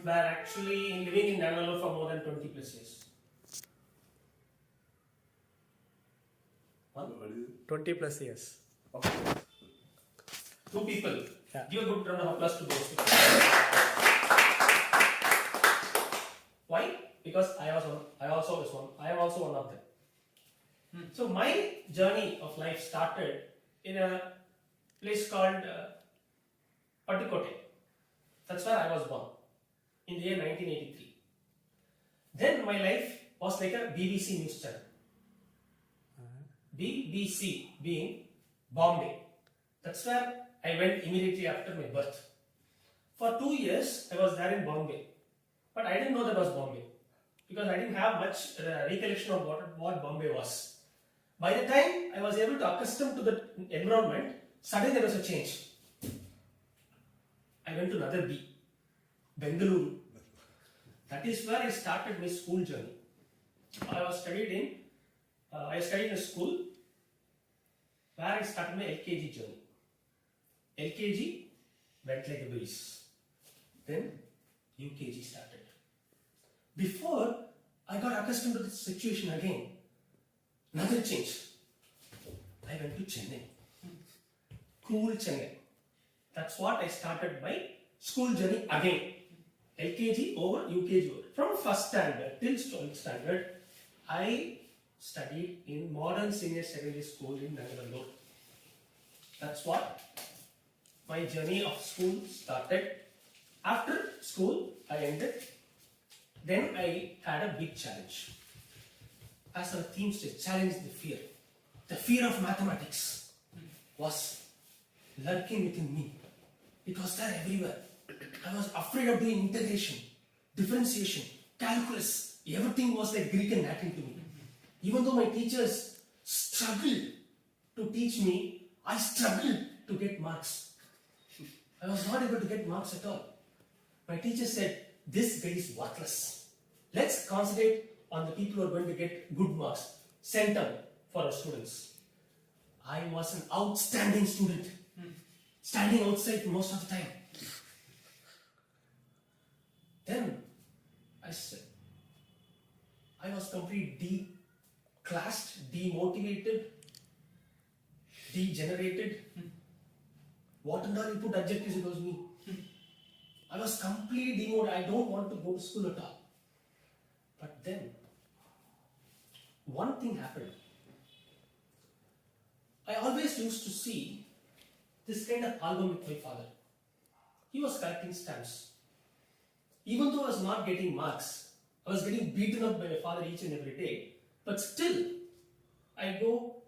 were actually living in Bangalore for more than 20 plus years. 20 plus years. Okay. Two people. Yeah. Give a good round of applause to those people. Why? Because I am also one of them. So my journey of life started in a place called Pattikote. That's where I was born in the year 1983. Then my life was like a BBC news channel. BBC being Bombay. That's where I went immediately after my birth. For 2 years, I was there in Bombay. But I didn't know that was Bombay. Because I didn't have much recollection of what Bombay was. By the time I was able to accustom to the environment, suddenly there was a change. I went to another B, Bengaluru. That is where I started my school journey. I studied in a school where I started my LKG journey. LKG went like a breeze. Then UKG started. Before I got accustomed to the situation again, another change. I went to Chennai. Cool Chennai. That's what I started my school journey again. LKG over UKG over. From first standard till 12th standard, I studied in modern senior secondary school in Bangalore. That's what my journey of school started. After school, I ended. Then I had a big challenge. As our theme says, challenge the fear. The fear of mathematics was lurking within me. It was there everywhere. I was afraid of doing integration, differentiation, calculus. Everything was like Greek and Latin to me. Even though my teachers struggled to teach me, I struggled to get marks. I was not able to get marks at all. My teacher said, this guy is worthless. Let's concentrate on the people who are going to get good marks. Send them for our students. I was an outstanding student. Standing outside most of the time. Then I said, I was completely declassed, demotivated, degenerated. What and all you put adjectives, it was me. I was completely demotivated. I don't want to go to school at all. But then, one thing happened. I always used to see this kind of album with my father. He was collecting stamps. Even though I was not getting marks, I was getting beaten up by my father each and every day. But still, I go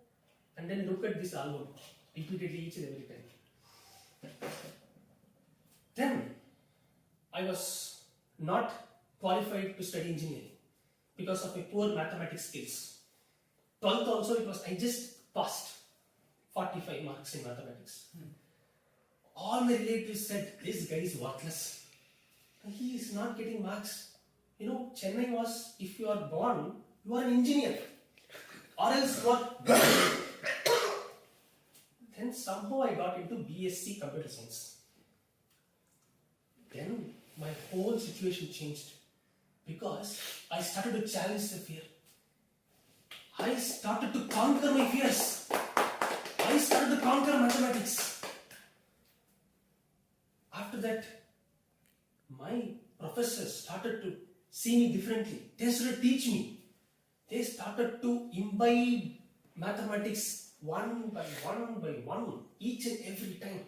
and then look at this album repeatedly each and every time. Then, I was not qualified to study engineering because of my poor mathematics skills. 12th also, I just passed 45 marks in mathematics. All my relatives said, this guy is worthless. He is not getting marks. You know, Chennai was, if you are born, you are an engineer. Or else what? Then somehow I got into BSc Computer Science. Then my whole situation changed because I started to challenge the fear. I started to conquer my fears. I started to conquer mathematics. After that, my professors started to see me differently. They started to teach me. They started to imbibe mathematics one by one, each and every time.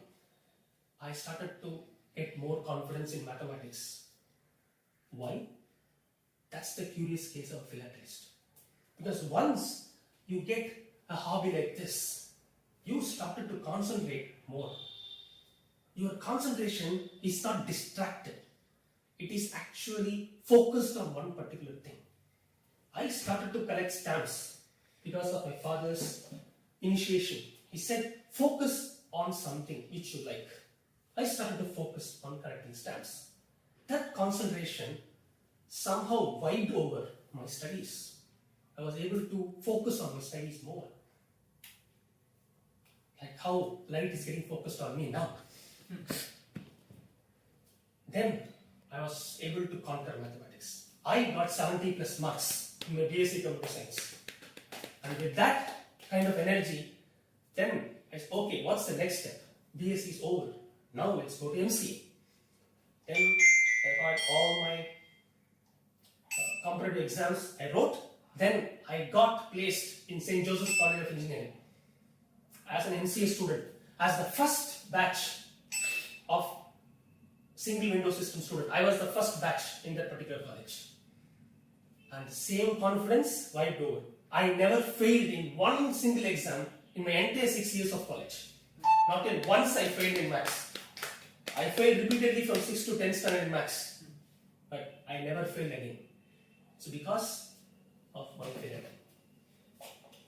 I started to get more confidence in mathematics. Why? That's the curious case of a philatelist. Because once you get a hobby like this, you started to concentrate more. Your concentration is not distracted. It is actually focused on one particular thing. I started to collect stamps because of my father's initiation. He said, focus on something which you like. I started to focus on collecting stamps. That concentration somehow wiped over my studies. I was able to focus on my studies more. Like how light is getting focused on me now. Then I was able to conquer mathematics. I got 70 plus marks in my BSc Computer Science. And with that kind of energy, then I said, okay, what's the next step? BSc is over. Now let's go to MCA. Then I got all my competitive exams I wrote. Then I got placed in St. Joseph's College of Engineering as an MCA student, as the first batch of single window system student. I was the first batch in that particular college. And same confidence wiped over. I never failed in one single exam in my entire 6 years of college. Not even once I failed in maths. I failed repeatedly from 6 to 10 standard in maths. But I never failed again. So because of one failure.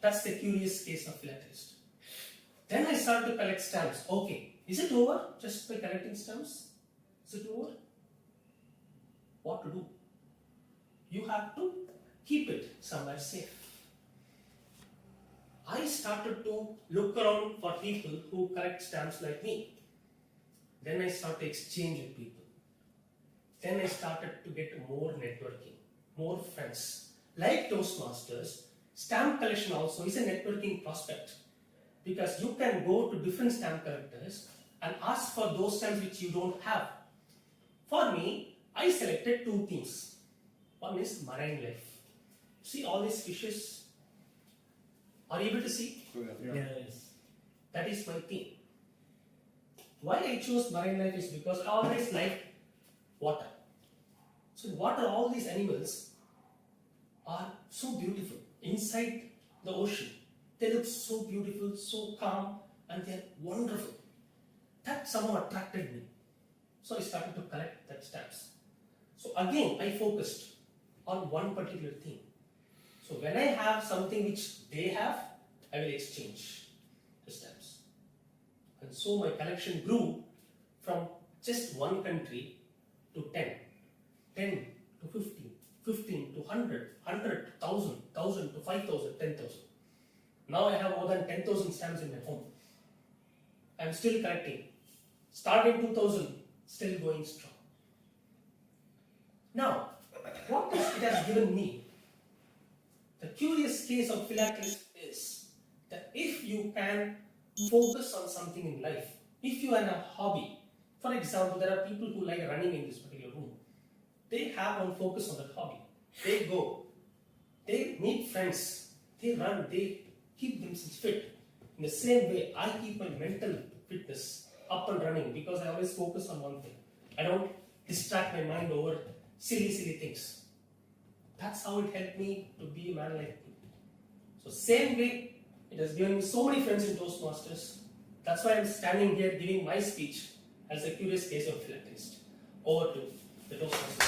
That's the curious case of philatelist. Then I started to collect stamps. Okay, is it over just by collecting stamps? Is it over? What to do? You have to keep it somewhere safe. I started to look around for people who collect stamps like me. Then I started to exchange with people. Then I started to get more networking, more friends. Like Toastmasters, stamp collection also is a networking prospect, because you can go to different stamp collectors and ask for those stamps which you don't have. For me, I selected two themes. One is marine life. See all these fishes? Are you able to see? Yes. That is my theme. Why I chose marine life is because I always like water. So in water, all these animals are so beautiful inside the ocean. They look so beautiful, so calm, and they are wonderful. That somehow attracted me. So I started to collect that stamps. So again, I focused on one particular thing. So when I have something which they have, I will exchange the stamps. And so my collection grew from just one country to 10, 10 to 15, 15 to 100, 100, 1,000, 1,000 to 5,000, 10,000. Now I have more than 10,000 stamps in my home. I am still collecting. Starting 2000, still going strong. Now, what it has given me, the curious case of philatelist is that if you can focus on something in life, if you are in a hobby, for example, there are people who like running in this particular room. They have one focus on that hobby. They go, they meet friends, they run, they keep themselves fit. In the same way, I keep my mental fitness up and running because I always focus on one thing. I don't distract my mind over silly things. That's how it helped me to be a man like me. So same way, it has given me so many friends in Toastmasters. That's why I'm standing here giving my speech as a curious case of philatelist. Over to the Toastmasters.